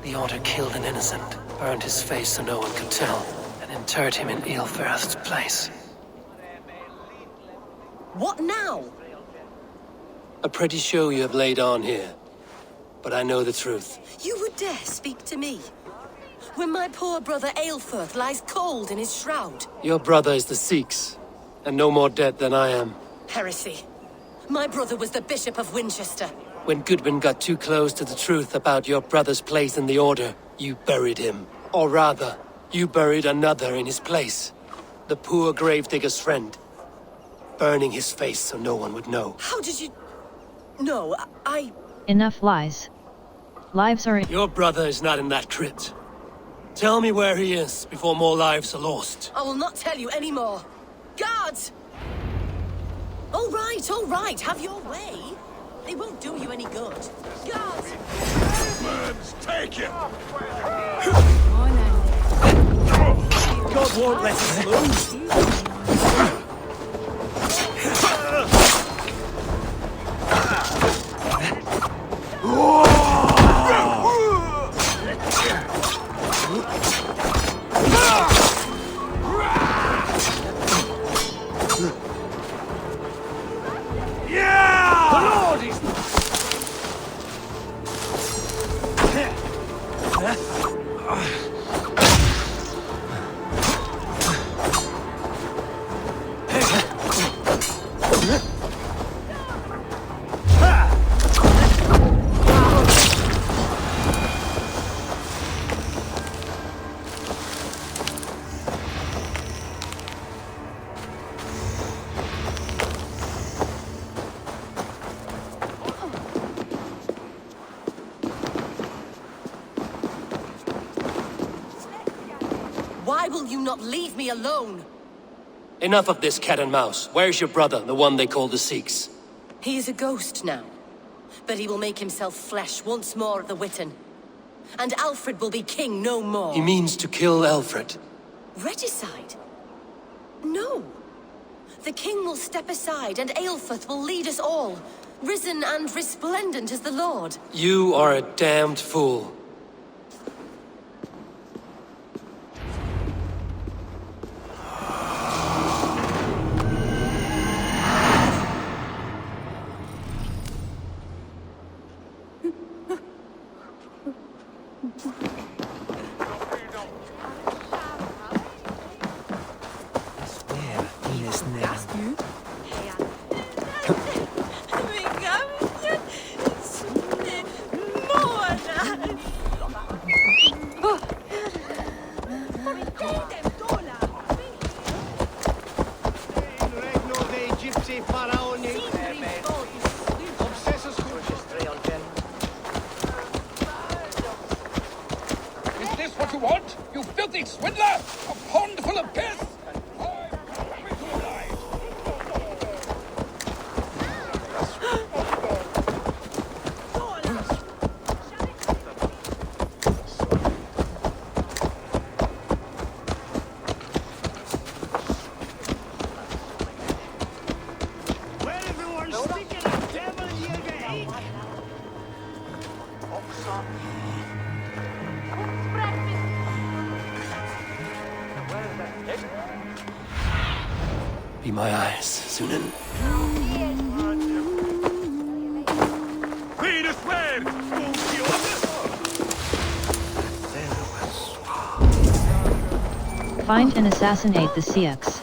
The Order killed an innocent, burned his face so no one could tell, and interred him in Aelfirth's place. What now? A pretty show you have laid on here. But I know the truth. You would dare speak to me? When my poor brother Aelfirth lies cold in his shroud. Your brother is the Sikhs, and no more dead than I am. Heresy. My brother was the Bishop of Winchester. When Goodwin got too close to the truth about your brother's place in the Order, you buried him. Or rather, you buried another in his place. The poor gravedigger's friend. Burning his face so no one would know. How did you... No, I... Enough lies. Lives are... Your brother is not in that crypt. Tell me where he is before more lives are lost. I will not tell you any more. Guards! All right, have your way. They won't do you any good. Guards! Man's take him! God won't let us lose! Why will you not leave me alone? Enough of this cat and mouse. Where's your brother, the one they call the Sikhs? He is a ghost now. But he will make himself flesh once more at the Witten. And Alfred will be king no more. He means to kill Alfred. Regicide? No. The king will step aside and Aelfirth will lead us all. Risen and resplendent as the Lord. You are a damned fool. Is this what you want? You filthy swindler! A pond full of piss! Be my eyes, Sunan. Find and assassinate the Sikhs.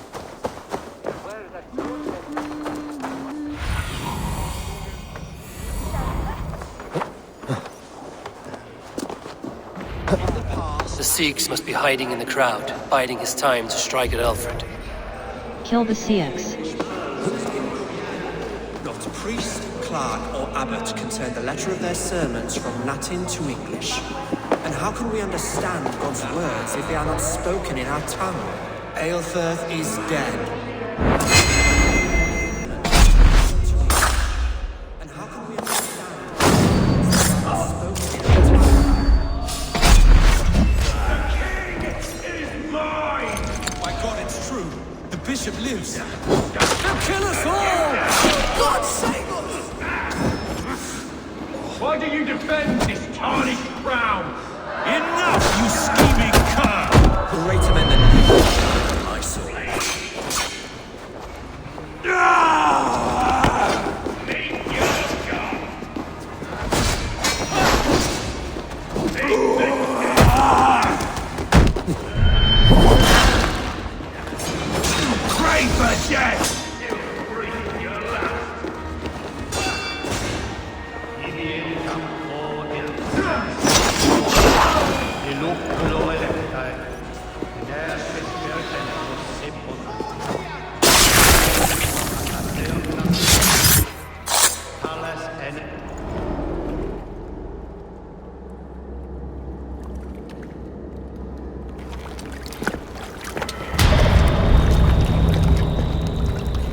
The Sikhs must be hiding in the crowd, biding his time to strike at Alfred. Kill the Sikhs. Not priest, clerk, or abbot can turn the letter of their sermons from Latin to English. And how can we understand God's words if they are not spoken in our tongue? Aelfirth is dead. And how can we understand God's words if they are not spoken in our tongue? The king is mine! By God, it's true. The bishop lives. They'll kill us all! God save us! Why do you defend this tarnished crown? Enough, you scheming cur! Greater men than you, I saw. Pray for death!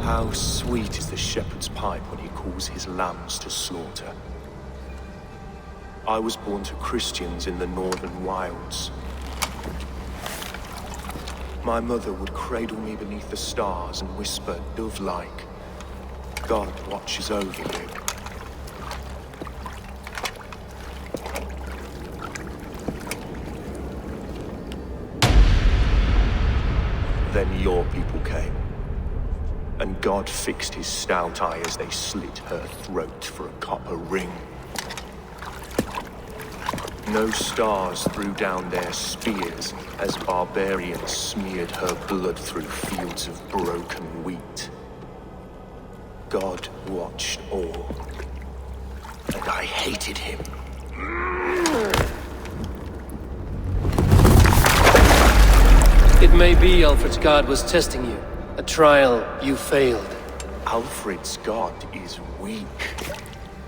How sweet is the shepherd's pipe when he calls his lambs to slaughter. I was born to Christians in the northern wilds. My mother would cradle me beneath the stars and whisper, dove-like, God watches over you. Then your people came. And God fixed his stout eye as they slit her throat for a copper ring. No stars threw down their spears as barbarians smeared her blood through fields of broken wheat. God watched all, and I hated him. It may be Alfred's god was testing you. A trial you failed. Alfred's god is weak.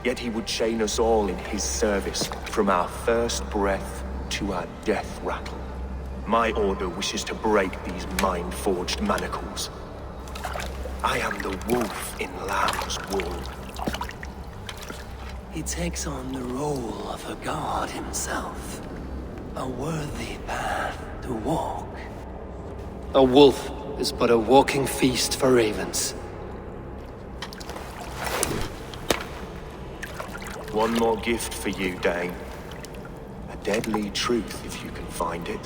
Yet he would chain us all in his service, from our first breath to our death rattle. My order wishes to break these mind-forged manacles. I am the wolf in lamb's wool. He takes on the role of a god himself. A worthy path to walk. A wolf is but a walking feast for ravens. One more gift for you, Dane. A deadly truth, if you can find it.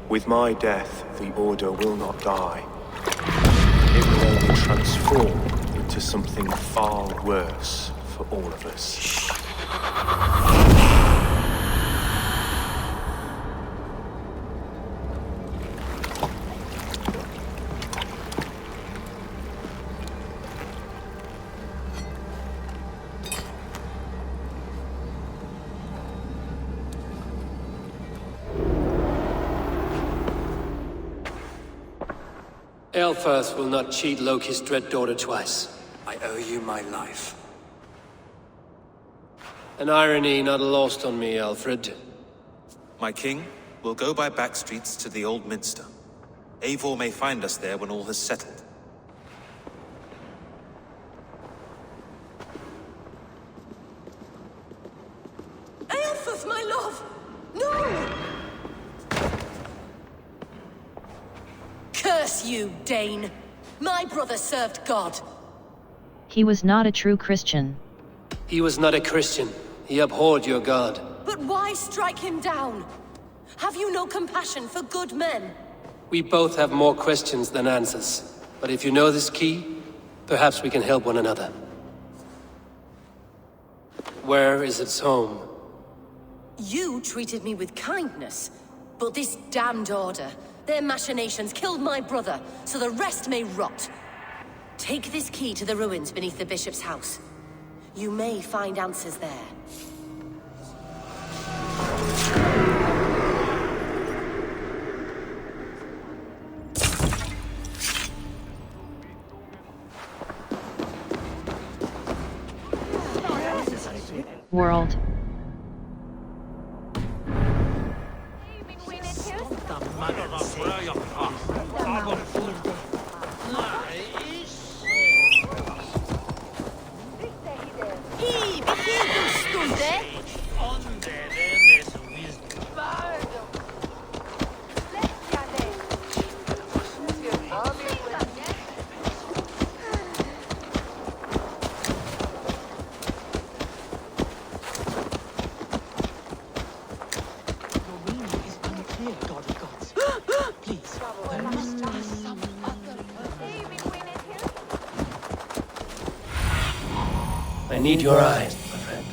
With my death, the Order will not die. It will only transform into something far worse for all of us. Aelfirth will not cheat Loki's dread daughter twice. I owe you my life. An irony not lost on me, Alfred. My king, we'll go by back streets to the Old Minster. Eivor may find us there when all has settled. Aelfirth, my love! No! Curse you, Dane! My brother served God. He was not a true Christian. He was not a Christian. He abhorred your god. But why strike him down? Have you no compassion for good men? We both have more questions than answers. But if you know this key, perhaps we can help one another. Where is its home? You treated me with kindness, but this damned Order, their machinations killed my brother, so the rest may rot. Take this key to the ruins beneath the bishop's house. You may find answers there. World. need your eyes, my friend.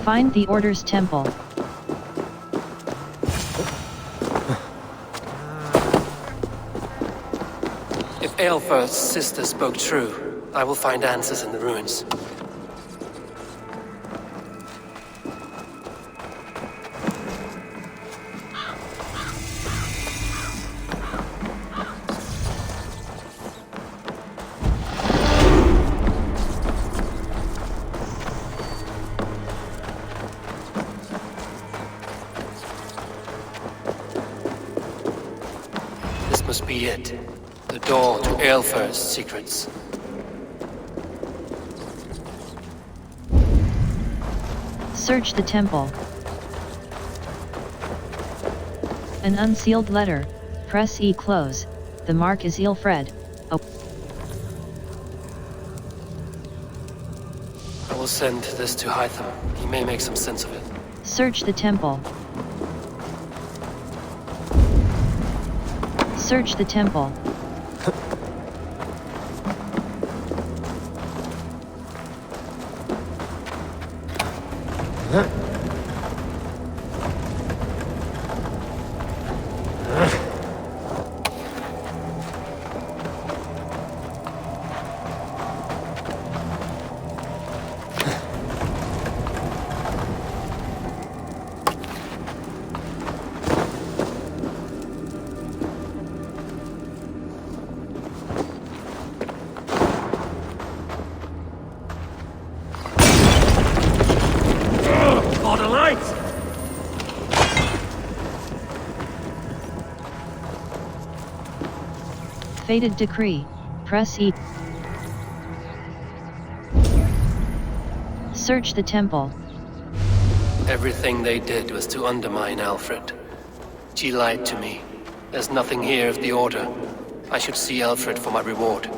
Find the Order's temple. If Aelfirth's sister spoke true, I will find answers in the ruins. This must be it. The door to Aelfirth's secrets. Search the temple. An unsealed letter. Press E close. The mark is Aelfred. I will send this to Hytham. He may make some sense of it. Search the temple. Search the temple. Fated decree. Press E. Search the temple. Everything they did was to undermine Alfred. She lied to me. There's nothing here of the Order. I should see Alfred for my reward.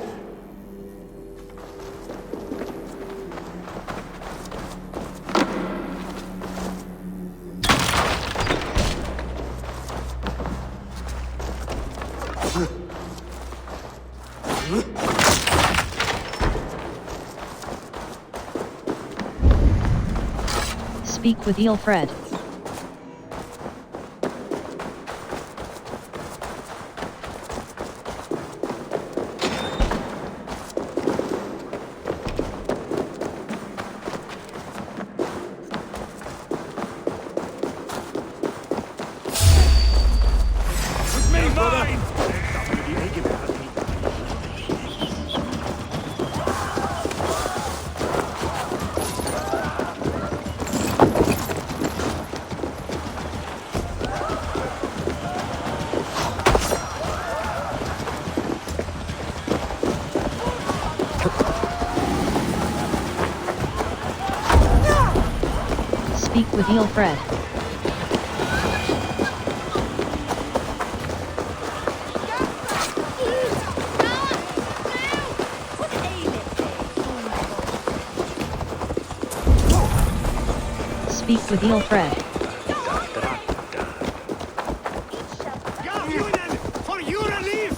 Speak with Aelfred. Speak with Aelfred. Speak with Aelfred. For your relief!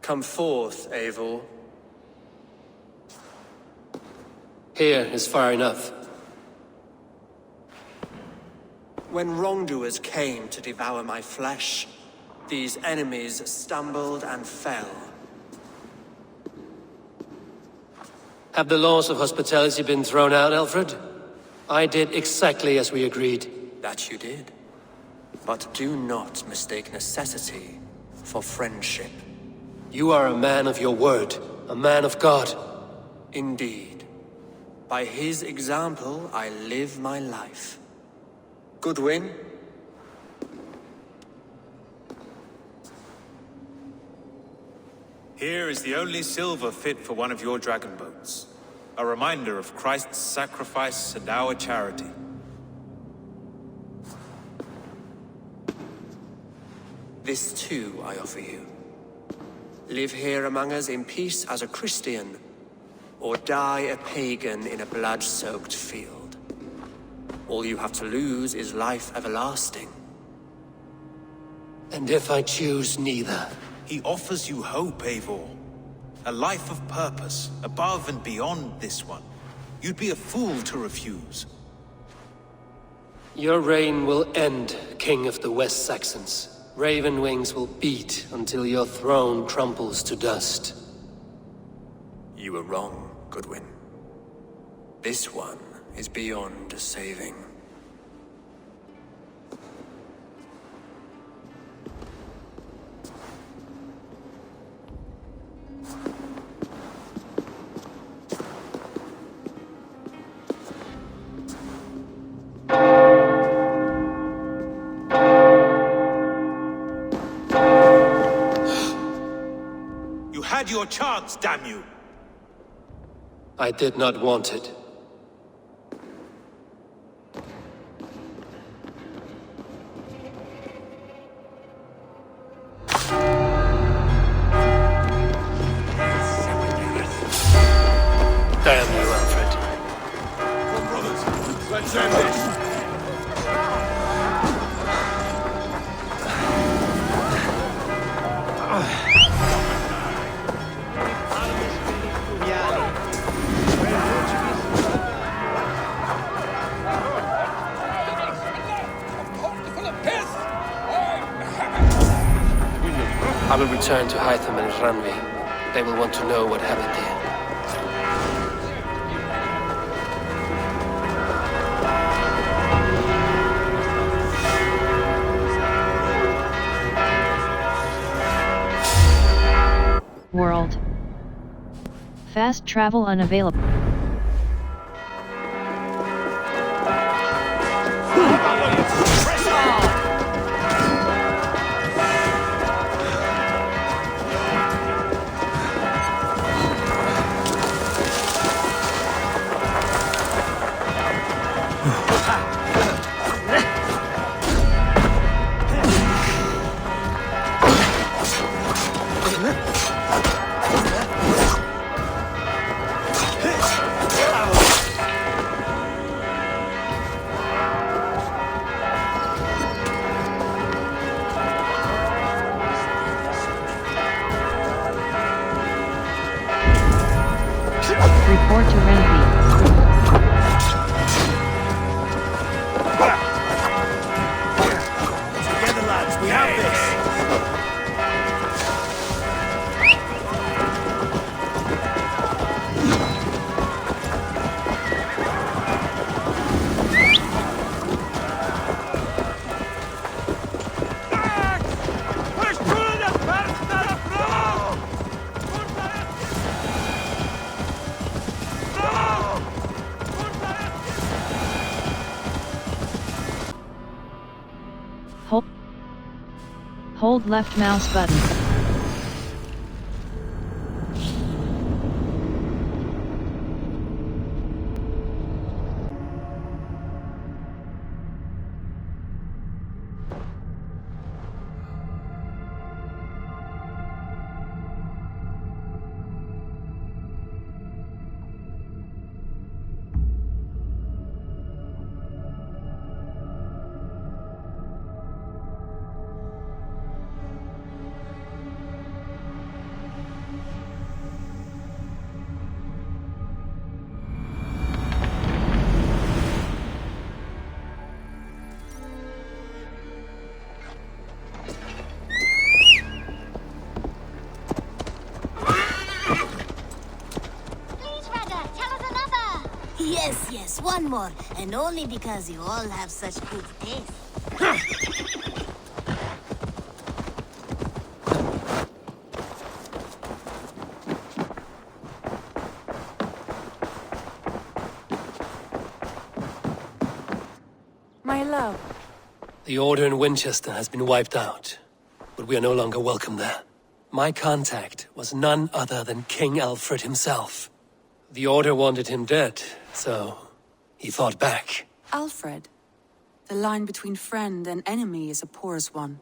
Come forth, Eivor. Here is far enough. When wrongdoers came to devour my flesh, these enemies stumbled and fell. Have the laws of hospitality been thrown out, Alfred? I did exactly as we agreed. That you did. But do not mistake necessity for friendship. You are a man of your word, a man of God. Indeed. By his example, I live my life. Goodwin? Here is the only silver fit for one of your dragon boats. A reminder of Christ's sacrifice and our charity. This too I offer you. Live here among us in peace as a Christian, or die a pagan in a blood-soaked field. All you have to lose is life everlasting. And if I choose neither? He offers you hope, Eivor. A life of purpose, above and beyond this one. You'd be a fool to refuse. Your reign will end, King of the West Saxons. Raven wings will beat until your throne crumples to dust. You were wrong, Goodwin. This one is beyond saving. Had your chance, damn you! I did not want it. Damn you, Alfred. Come, brothers, let's end this. I will return to Hytham and Ranvi. They will want to know what happened here. World. Fast travel unavailable. Report to Renvi. Together, lads, we have this! Hold left mouse button. Yes, one more. And only because you all have such good taste. My love. The Order in Winchester has been wiped out, but we are no longer welcome there. My contact was none other than King Alfred himself. The Order wanted him dead, so he fought back. Alfred. The line between friend and enemy is a porous one.